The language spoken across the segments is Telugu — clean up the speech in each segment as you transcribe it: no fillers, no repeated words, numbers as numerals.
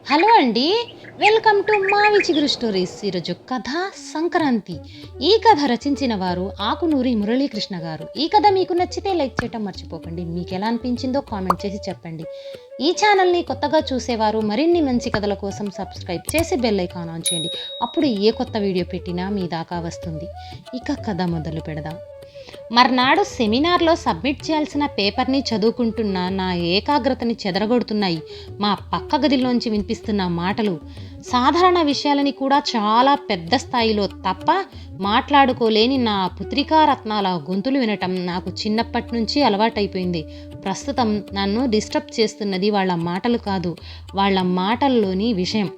హలో అండి. వెల్కమ్ టు మావి చిగురు స్టోరీస్. ఈరోజు కథ సంక్రాంతి. ఈ కథ రచించిన వారు ఆకునూరి మురళీకృష్ణ గారు. ఈ కథ మీకు నచ్చితే లైక్ చేయటం మర్చిపోకండి. మీకు ఎలా అనిపించిందో కామెంట్ చేసి చెప్పండి. ఈ ఛానల్ని కొత్తగా చూసేవారు మరిన్ని మంచి కథల కోసం సబ్స్క్రైబ్ చేసి బెల్ ఐకాన్ ఆన్ చేయండి. అప్పుడు ఏ కొత్త వీడియో పెట్టినా మీ దాకా వస్తుంది. ఇక కథ మొదలు పెడదాం. మర్నాడు సెమినార్లో సబ్మిట్ చేయాల్సిన పేపర్ని చదువుకుంటున్న నా ఏకాగ్రతని చెదరగొడుతున్నాయి మా పక్క గదిలోంచి వినిపిస్తున్న మాటలు. సాధారణ విషయాలని కూడా చాలా పెద్ద స్థాయిలో తప్ప మాట్లాడుకోలేని నా పుత్రికారత్నాల గొంతులు వినటం నాకు చిన్నప్పటి నుంచి అలవాటైపోయింది. ప్రస్తుతం నన్ను డిస్టర్బ్ చేస్తున్నది వాళ్ళ మాటలు కాదు, వాళ్ళ మాటల్లోని విషయం.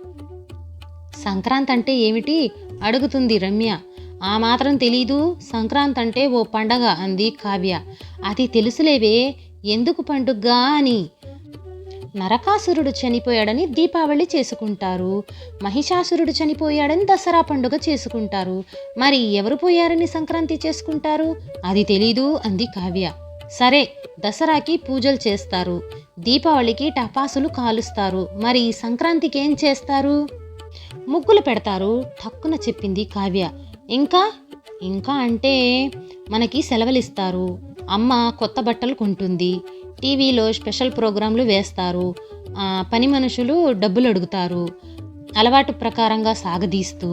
సంక్రాంతి అంటే ఏమిటి అడుగుతుంది రమ్య. ఆ మాత్రం తెలీదు, సంక్రాంతి అంటే ఓ పండగ అంది కావ్య. అది తెలుసులేవే, ఎందుకు పండుగగా అని. నరకాసురుడు చనిపోయాడని దీపావళి చేసుకుంటారు, మహిషాసురుడు చనిపోయాడని దసరా పండుగ చేసుకుంటారు. మరి ఎవరు పోయారని సంక్రాంతి చేసుకుంటారు? అది తెలీదు అంది కావ్య. సరే, దసరాకి పూజలు చేస్తారు, దీపావళికి టపాసులు కాలుస్తారు, మరి సంక్రాంతికి ఏం చేస్తారు? ముగ్గులు పెడతారు ఠక్కున చెప్పింది కావ్య. ఇంకా ఇంకా అంటే మనకి సెలవులు ఇస్తారు, అమ్మ కొత్త బట్టలు కొంటుంది, టీవీలో స్పెషల్ ప్రోగ్రాంలు వేస్తారు, పని మనుషులు డబ్బులు అడుగుతారు, అలవాటు ప్రకారంగా సాగదీస్తూ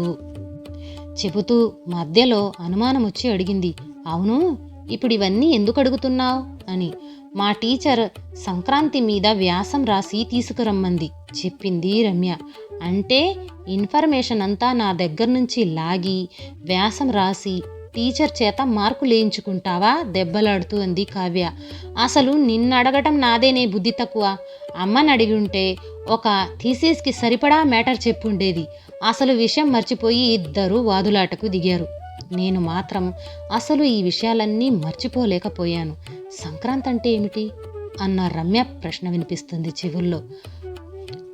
చెబుతూ మధ్యలో అనుమానం వచ్చి అడిగింది, అవును ఇప్పుడు ఇవన్నీ ఎందుకు అడుగుతున్నావు అని. మా టీచర్ సంక్రాంతి మీద వ్యాసం రాసి తీసుకురమ్మంది చెప్పింది రమ్య. అంటే ఇన్ఫర్మేషన్ అంతా నా దగ్గర నుంచి లాగి వ్యాసం రాసి టీచర్ చేత మార్కులు వేయించుకుంటావా దెబ్బలాడుతూ అంది కావ్య. అసలు నిన్ను అడగటం నాదేనే బుద్ధి తక్కువ. అమ్మని అడిగి ఉంటే ఒక థీసిస్కి సరిపడా మ్యాటర్ చెప్పుండేది. అసలు విషయం మర్చిపోయి ఇద్దరు వాదులాటకు దిగారు. నేను మాత్రం అసలు ఈ విషయాలన్నీ మర్చిపోలేకపోయాను. సంక్రాంతి అంటే ఏమిటి అన్న రమ్య ప్రశ్న వినిపిస్తుంది చెవుల్లో.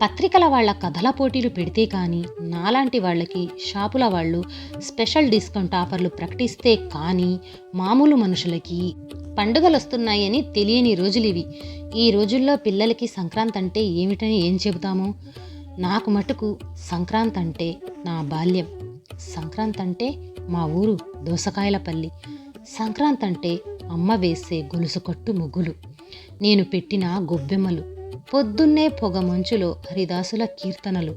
పత్రికల వాళ్ళ కథల పోటీలు పెడితే కానీ, నాలాంటి వాళ్ళకి షాపుల వాళ్ళు స్పెషల్ డిస్కౌంట్ ఆఫర్లు ప్రకటిస్తే కానీ మామూలు మనుషులకి పండుగలు వస్తున్నాయని తెలియని రోజులివి. ఈ రోజుల్లో పిల్లలకి సంక్రాంతి అంటే ఏమిటని ఏం చెబుతాము? నాకు మటుకు సంక్రాంతి అంటే నా బాల్యం. సంక్రాంతి అంటే మా ఊరు దోసకాయలపల్లి. సంక్రాంతి అంటే అమ్మ వేసే గొలుసు కట్టు ముగ్గులు, నేను పెట్టిన గొబ్బెమ్మలు, పొద్దున్నే పొగ మంచులో హరిదాసుల కీర్తనలు,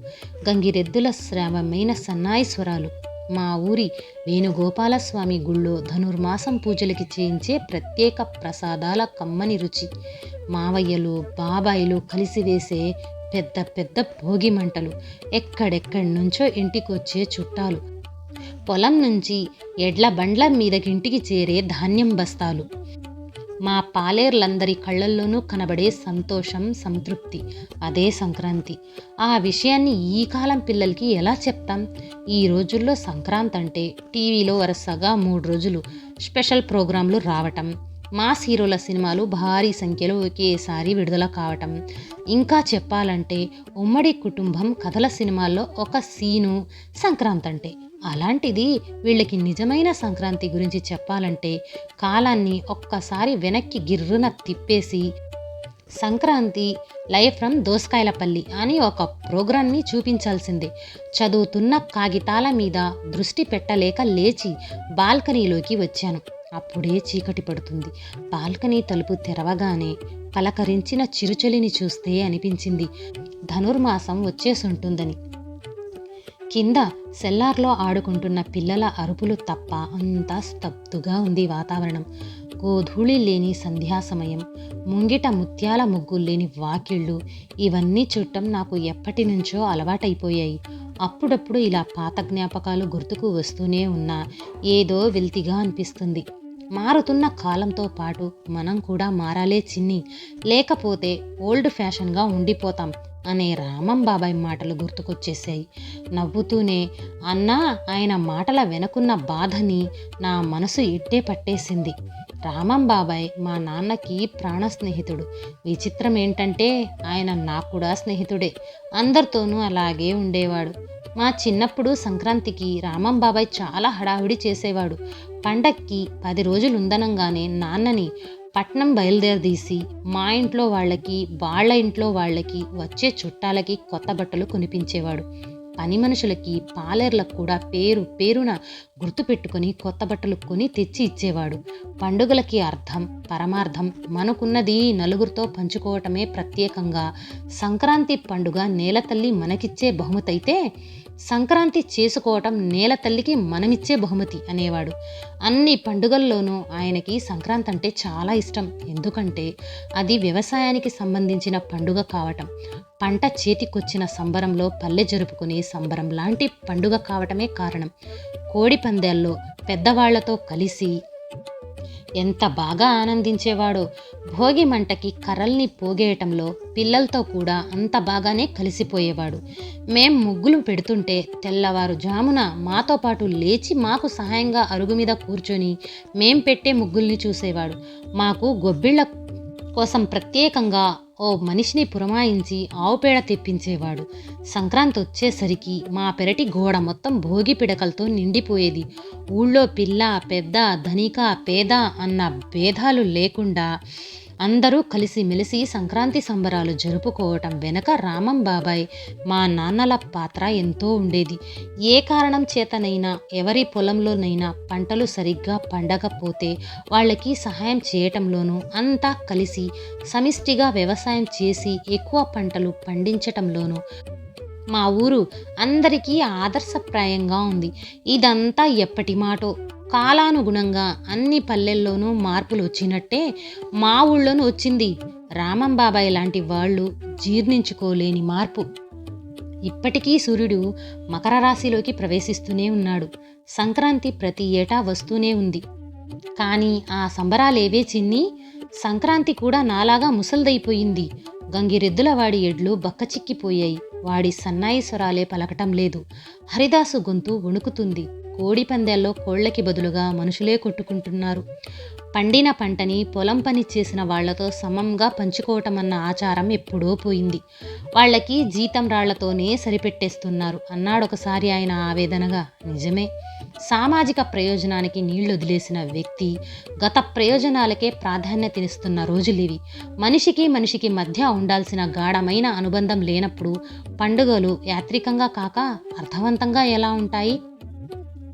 గంగిరెద్దుల శ్రావమైన సన్నాయి స్వరాలు, మా ఊరి వేణుగోపాలస్వామి గుళ్ళో ధనుర్మాసం పూజలకి చేయించే ప్రత్యేక ప్రసాదాల కమ్మని రుచి, మావయ్యలు బాబాయిలు కలిసి వేసే పెద్ద పెద్ద భోగి మంటలు, ఎక్కడెక్కడి నుంచో ఇంటికొచ్చే చుట్టాలు, పొలం నుంచి ఎడ్ల బండ్ల మీదకింటికి చేరే ధాన్యం బస్తాలు, మా పాలేర్లందరి కళ్ళల్లోనూ కనబడే సంతోషం సంతృప్తి, అదే సంక్రాంతి. ఆ విషయాన్ని ఈ కాలం పిల్లలకి ఎలా చెప్తాం? ఈ రోజుల్లో సంక్రాంతి అంటే టీవీలో వరుసగా 3 రోజులు స్పెషల్ ప్రోగ్రాంలు రావటం, మాస్ హీరోల సినిమాలు భారీ సంఖ్యలో ఒకేసారి విడుదల కావటం, ఇంకా చెప్పాలంటే ఉమ్మడి కుటుంబం కథల సినిమాల్లో ఒక సీను సంక్రాంతి అంటే. అలాంటిది వీళ్ళకి నిజమైన సంక్రాంతి గురించి చెప్పాలంటే కాలాన్ని ఒక్కసారి వెనక్కి గిర్రున తిప్పేసి సంక్రాంతి లైవ్ ఫ్రమ్ దోసకాయలపల్లి అని ఒక ప్రోగ్రాంని చూపించాల్సిందే. చదువుతున్న కాగితాల మీద దృష్టి పెట్టలేక లేచి బాల్కనీలోకి వచ్చాను. అప్పుడే చీకటి పడుతుంది. బాల్కనీ తలుపు తెరవగానే పలకరించిన చిరుచలిని చూస్తే అనిపించింది ధనుర్మాసం వచ్చేసుంటుందని. కింద సెల్లార్లో ఆడుకుంటున్న పిల్లల అరుపులు తప్ప అంతా స్తబ్దుగా ఉంది వాతావరణం. గోధూళి లేని సంధ్యా సమయం, ముంగిట ముత్యాల ముగ్గులు లేని వాకిళ్ళు, ఇవన్నీ చుట్టం నాకు ఎప్పటి నుంచో అలవాటైపోయాయి. అప్పుడప్పుడు ఇలా పాత జ్ఞాపకాలు గుర్తుకు వస్తూనే ఉన్నా ఏదో వెల్తిగా అనిపిస్తుంది. మారుతున్న కాలంతో పాటు మనం కూడా మారాలే చిన్ని, లేకపోతే ఓల్డ్ ఫ్యాషన్గా ఉండిపోతాం అనే రామం బాబాయ్ మాటలు గుర్తుకొచ్చేసాయి. నవ్వుతూనే అన్నా ఆయన మాటల వెనుకున్న బాధని నా మనసు ఇట్టే పట్టేసింది. రామం బాబాయ్ మా నాన్నకి ప్రాణ స్నేహితుడు. విచిత్రం ఏంటంటే ఆయన నాకు కూడా స్నేహితుడే. అందరితోనూ అలాగే ఉండేవాడు. మా చిన్నప్పుడు సంక్రాంతికి రామం బాబాయ్ చాలా హడావిడి చేసేవాడు. పండక్కి 10 రోజులు ఉందనంగానే నాన్నని పట్నం బయలుదేరదీసి మా ఇంట్లో వాళ్ళకి, వాళ్ళ ఇంట్లో వాళ్ళకి, వచ్చే చుట్టాలకి కొత్త బట్టలు కొనిపించేవాడు. పని మనుషులకి, పాలేర్లకు కూడా పేరు పేరున గుర్తుపెట్టుకుని కొత్త బట్టలు కొని తెచ్చి ఇచ్చేవాడు. పండుగలకి అర్థం, పరమార్థం మనకున్నది నలుగురితో పంచుకోవటమే ప్రత్యేకంగా సంక్రాంతి పండుగ నేలతల్లి మనకిచ్చే బహుమతి అయితే, సంక్రాంతి చేసుకోవటం నేల తల్లికి మనమిచ్చే బహుమతి అనేవాడు. అన్ని పండుగల్లోనూ ఆయనకి సంక్రాంతి అంటే చాలా ఇష్టం. ఎందుకంటే అది వ్యవసాయానికి సంబంధించిన పండుగ కావటం, పంట చేతికొచ్చిన సంబరంలో పల్లె జరుపుకునే సంబరం లాంటి పండుగ కావటమే కారణం. కోడి పందాల్లో పెద్దవాళ్లతో కలిసి ఎంత బాగా ఆనందించేవాడో. భోగి మంటకి కర్రల్ని పోగేయటంలో పిల్లలతో కూడా అంత బాగానే కలిసిపోయేవాడు. మేం ముగ్గులు పెడుతుంటే తెల్లవారుజామున మాతో పాటు లేచి మాకు సహాయంగా అరుగు మీద కూర్చొని మేం పెట్టే ముగ్గుల్ని చూసేవాడు. మాకు గొబ్బిళ్ళ కోసం ప్రత్యేకంగా ఓ మనిషిని పురమాయించి ఆవు పేడ తెప్పించేవాడు. సంక్రాంతి వచ్చేసరికి మా పెరటి గోడ మొత్తం భోగి పిడకలతో నిండిపోయేది. ఊళ్ళో పిల్ల, పెద్ద, ధనిక, పేద అన్న భేదాలు లేకుండా అందరూ కలిసిమెలిసి సంక్రాంతి సంబరాలు జరుపుకోవటం వెనక రామం బాబాయ్, మా నాన్నల పాత్ర ఎంతో ఉండేది. ఏ కారణం చేతనైనా, ఎవరి పొలంలోనైనా పంటలు సరిగ్గా పండకపోతే వాళ్ళకి సహాయం చేయటంలోనూ, అంతా కలిసి సమిష్టిగా వ్యవసాయం చేసి ఎక్కువ పంటలు పండించటంలోనూ మా ఊరు అందరికీ ఆదర్శప్రాయంగా ఉంది. ఇదంతా ఎప్పటి మాటో. కాలానుగుణంగా అన్ని పల్లెల్లోనూ మార్పులు వచ్చినట్టే మా ఊళ్ళోనూ వచ్చింది. రామం బాబాయ్ లాంటి వాళ్ళు జీర్ణించుకోలేని మార్పు. ఇప్పటికీ సూర్యుడు మకర రాశిలోకి ప్రవేశిస్తూనే ఉన్నాడు. సంక్రాంతి ప్రతి ఏటా వస్తూనే ఉంది. కానీ ఆ సంబరాలేవే చిన్ని, సంక్రాంతి కూడా నాలాగా ముసల్దైపోయింది. గంగిరెద్దుల వాడి ఎడ్లు బక్కచిక్కిపోయాయి. వాడి సన్నాయి స్వరాలే పలకటం లేదు. హరిదాసు గొంతు వణుకుతుంది. కోడి పందాల్లో కోళ్లకి బదులుగా మనుషులే కొట్టుకుంటున్నారు. పండిన పంటని పొలం పని చేసిన వాళ్లతో సమంగా పంచుకోవటమన్న ఆచారం ఎప్పుడో పోయింది. వాళ్ళకి జీతం రాళ్లతోనే సరిపెట్టేస్తున్నారు అన్నాడొకసారి ఆయన ఆవేదనగా. నిజమే. సామాజిక ప్రయోజనానికి నీళ్లొదిలేసిన వ్యక్తి గత ప్రయోజనాలకే ప్రాధాన్యతనిస్తున్న రోజులివి. మనిషికి మనిషికి మధ్య ఉండాల్సిన గాఢమైన అనుబంధం లేనప్పుడు పండుగలు యాత్రికంగా కాక అర్థవంతంగా ఎలా ఉంటాయి?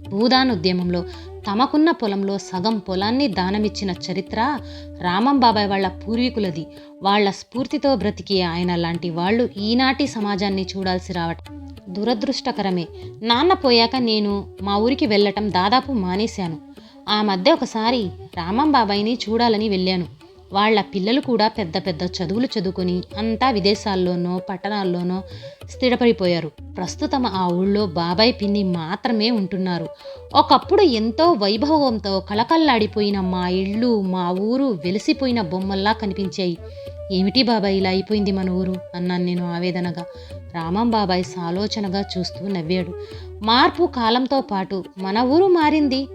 భూదాన్ ఉద్యమంలో తమకున్న పొలంలో సగం పొలాన్ని దానమిచ్చిన చరిత్ర రామం బాబాయ్ వాళ్ళ పూర్వీకులది. వాళ్ల స్ఫూర్తితో బ్రతికే ఆయన లాంటి వాళ్ళు ఈనాటి సమాజాన్ని చూడాల్సి రావటం దురదృష్టకరమే. నాన్న పోయాక నేను మా ఊరికి వెళ్ళటం దాదాపు మానేశాను. ఆ మధ్య ఒకసారి రామం బాబాయ్ని చూడాలని వెళ్ళాను. వాళ్ళ పిల్లలు కూడా పెద్ద పెద్ద చదువులు చదువుకొని అంతా విదేశాల్లోనో పట్టణాల్లోనో స్థిరపడిపోయారు. ప్రస్తుతం ఆ ఊళ్ళో బాబాయ్ పిన్ని మాత్రమే ఉంటున్నారు. ఒకప్పుడు ఎంతో వైభవంతో కళకళలాడిపోయిన మా ఇళ్ళు, మా ఊరు వెలిసిపోయిన బొమ్మల్లా కనిపించాయి. ఏమిటి బాబాయ్ ఇలా అయిపోయింది మన ఊరు అన్నాను నేను ఆవేదనగా. రామం బాబాయ్ సాలోచనగా చూస్తూ నవ్వాడు. మార్పు కాలంతో పాటు మన ఊరు మారింది.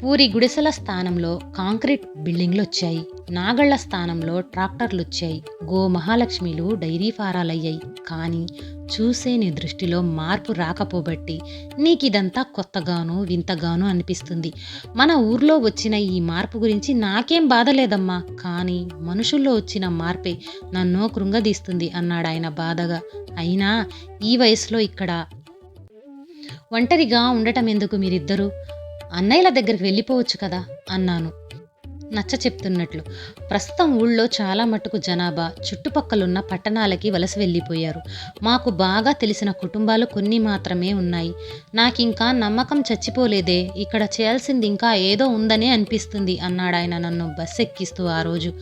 పూరి గుడిసెల స్థానంలో కాంక్రీట్ బిల్డింగ్లు వచ్చాయి. నాగళ్ల స్థానంలో ట్రాక్టర్లు వచ్చాయి. గో మహాలక్ష్మిలు డైరీ ఫారాలయ్యాయి. కానీ చూసే నీ దృష్టిలో మార్పు రాకపోబట్టి నీకిదంతా కొత్తగానో వింతగానో అనిపిస్తుంది. మన ఊర్లో వచ్చిన ఈ మార్పు గురించి నాకేం బాధ లేదమ్మా, కానీ మనుషుల్లో వచ్చిన మార్పే నన్ను కృంగదీస్తుంది అన్నాడు ఆయన బాధగా. అయినా ఈ వయసులో ఇక్కడ ఒంటరిగా ఉండటం ఎందుకు? మీరిద్దరూ అన్నయ్యల దగ్గరికి వెళ్ళిపోవచ్చు కదా అన్నాను నచ్చ చెప్తున్నట్లు. ప్రస్తుతం ఊళ్ళో చాలా మటుకు జనాభా చుట్టుపక్కలున్న పట్టణాలకి వలస వెళ్ళిపోయారు. మాకు బాగా తెలిసిన కుటుంబాలు కొన్ని మాత్రమే ఉన్నాయి. నాకింకా నమ్మకం చచ్చిపోలేదే. ఇక్కడ చేయాల్సింది ఇంకా ఏదో ఉందనే అనిపిస్తుంది అన్నాడు ఆయన నన్ను బస్ ఎక్కిస్తూ. ఆ రోజు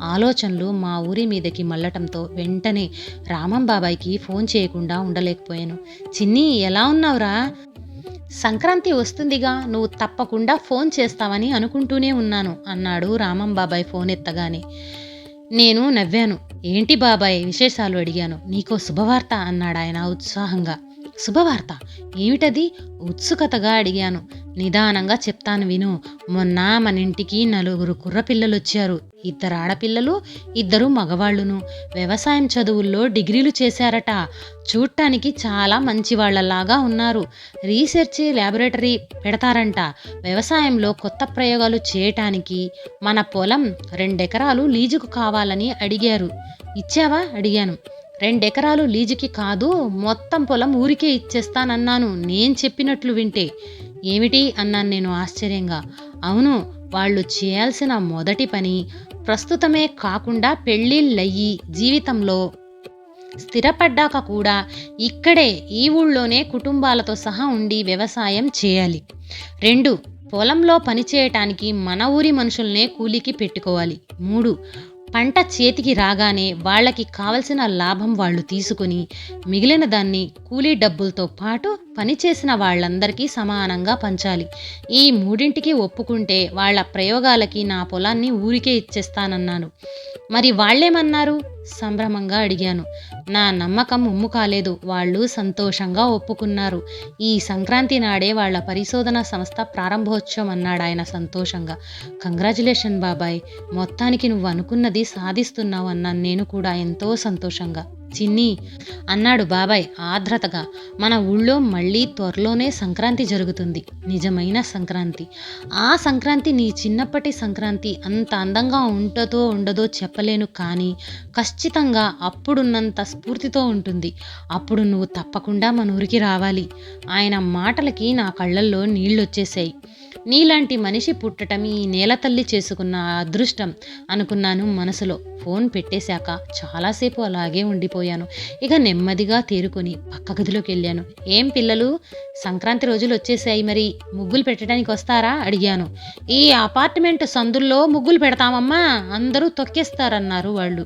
ఆలోచనలు మా ఊరి మీదకి మళ్ళటంతో వెంటనే రామం బాబాయ్కి ఫోన్ చేయకుండా ఉండలేకపోయాను. చిన్ని, ఎలా ఉన్నావురా? సంక్రాంతి వస్తుందిగా, నువ్వు తప్పకుండా ఫోన్ చేస్తావని అనుకుంటూనే ఉన్నాను అన్నాడు రామం బాబాయ్ ఫోన్ ఎత్తగానే. నేను నవ్వాను. ఏంటి బాబాయ్ విశేషాలు అడిగాను. నీకో శుభవార్త అన్నాడు ఆయన ఉత్సాహంగా. శుభవార్త ఏమిటది? ఉత్సుకతగా అడిగాను. నిదానంగా చెప్తాను విను. మొన్న మన ఇంటికి 4 కుర్రపిల్లలు వచ్చారు. 2 ఆడపిల్లలు, 2 మగవాళ్ళును. వ్యవసాయం చదువుల్లో డిగ్రీలు చేశారట. చూడటానికి చాలా మంచివాళ్లలాగా ఉన్నారు. రీసెర్చ్ ల్యాబొరేటరీ పెడతారంట. వ్యవసాయంలో కొత్త ప్రయోగాలు చేయటానికి మన పొలం 2 ఎకరాలు లీజుకు కావాలని అడిగారు. ఇచ్చావా అడిగాను. 2 ఎకరాలు లీజుకి కాదు, మొత్తం పొలం ఊరికే ఇచ్చేస్తానన్నాను నేను చెప్పినట్లు వింటే. ఏమిటి అన్నాను నేను ఆశ్చర్యంగా. అవును, వాళ్ళు చేయాల్సిన మొదటి పని ప్రస్తుతమే కాకుండా పెళ్ళిళ్ళయ్యి జీవితంలో స్థిరపడ్డాక కూడా ఇక్కడే ఈ ఊళ్ళోనే కుటుంబాలతో సహా ఉండి వ్యవసాయం చేయాలి. 2, పొలంలో పనిచేయటానికి మన ఊరి మనుషుల్నే కూలికి పెట్టుకోవాలి. 3, పంట చేతికి రాగానే వాళ్ళకి కావలసిన లాభం వాళ్ళు తీసుకుని మిగిలిన దాన్ని కూలీ డబ్బులతో పాటు పనిచేసిన వాళ్ళందరికీ సమానంగా పంచాలి. ఈ 3ంటికి ఒప్పుకుంటే వాళ్ళ ప్రయోగాలకి నా పొలాన్ని ఊరికే ఇచ్చేస్తానన్నాను. మరి వాళ్ళేమన్నారు సంభ్రమంగా అడిగాను. నా నమ్మకం ఉమ్ము కాలేదు. వాళ్ళు సంతోషంగా ఒప్పుకున్నారు. ఈ సంక్రాంతి నాడే వాళ్ళ పరిశోధన సంస్థ ప్రారంభోత్సవం అన్నాడాయన సంతోషంగా. కంగ్రాచులేషన్ బాబాయ్, మొత్తానికి నువ్వు అనుకున్నది సాధిస్తున్నావు అన్నాను నేను కూడా ఎంతో సంతోషంగా. చిన్ని అన్నాడు బాబాయ్ ఆర్ద్రతగా. మన ఊళ్ళో మళ్ళీ త్వరలోనే సంక్రాంతి జరుగుతుంది. నిజమైన సంక్రాంతి. ఆ సంక్రాంతి నీ చిన్నప్పటి సంక్రాంతి అంత అందంగా ఉంటుందో ఉండదో చెప్పలేను, కానీ ఖచ్చితంగా అప్పుడున్నంత స్ఫూర్తితో ఉంటుంది. అప్పుడు నువ్వు తప్పకుండా మన ఊరికి రావాలి. ఆయన మాటలకి నా కళ్ళల్లో నీళ్ళొచ్చేసాయి. నీలాంటి మనిషి పుట్టటం ఈ నేల తల్లి చేసుకున్న అదృష్టం అనుకున్నాను మనసులో. ఫోన్ పెట్టేశాక చాలాసేపు అలాగే ఉండిపోయాను. ఇక నెమ్మదిగా తేరుకొని పక్క గదిలోకి వెళ్ళాను. ఏం పిల్లలు, సంక్రాంతి రోజులు వచ్చేసాయి, మరి ముగ్గులు పెట్టడానికి వస్తారా అడిగాను. ఈ అపార్ట్మెంట్ సందుల్లో ముగ్గులు పెడతామమ్మా, అందరూ తొక్కేస్తారన్నారు వాళ్ళు.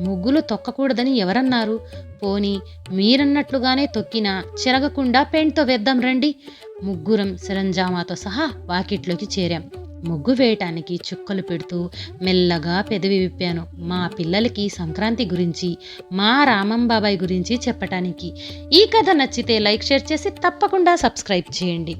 ముగ్గులు తొక్కకూడదని ఎవరన్నారు? పోనీ మీరన్నట్లుగానే తొక్కినా చెరగకుండా పెయింట్తో వేద్దాం రండి. ముగ్గురం సరంజామాతో సహా వాకిట్లోకి చేరాం. ముగ్గు వేయటానికి చుక్కలు పెడుతూ మెల్లగా పెదవి విప్పాను. మా పిల్లలకి సంక్రాంతి గురించి, మా రామంబాబాయ్ గురించి చెప్పటానికి. ఈ కథ నచ్చితే లైక్, షేర్ చేసి తప్పకుండా సబ్స్క్రైబ్ చేయండి.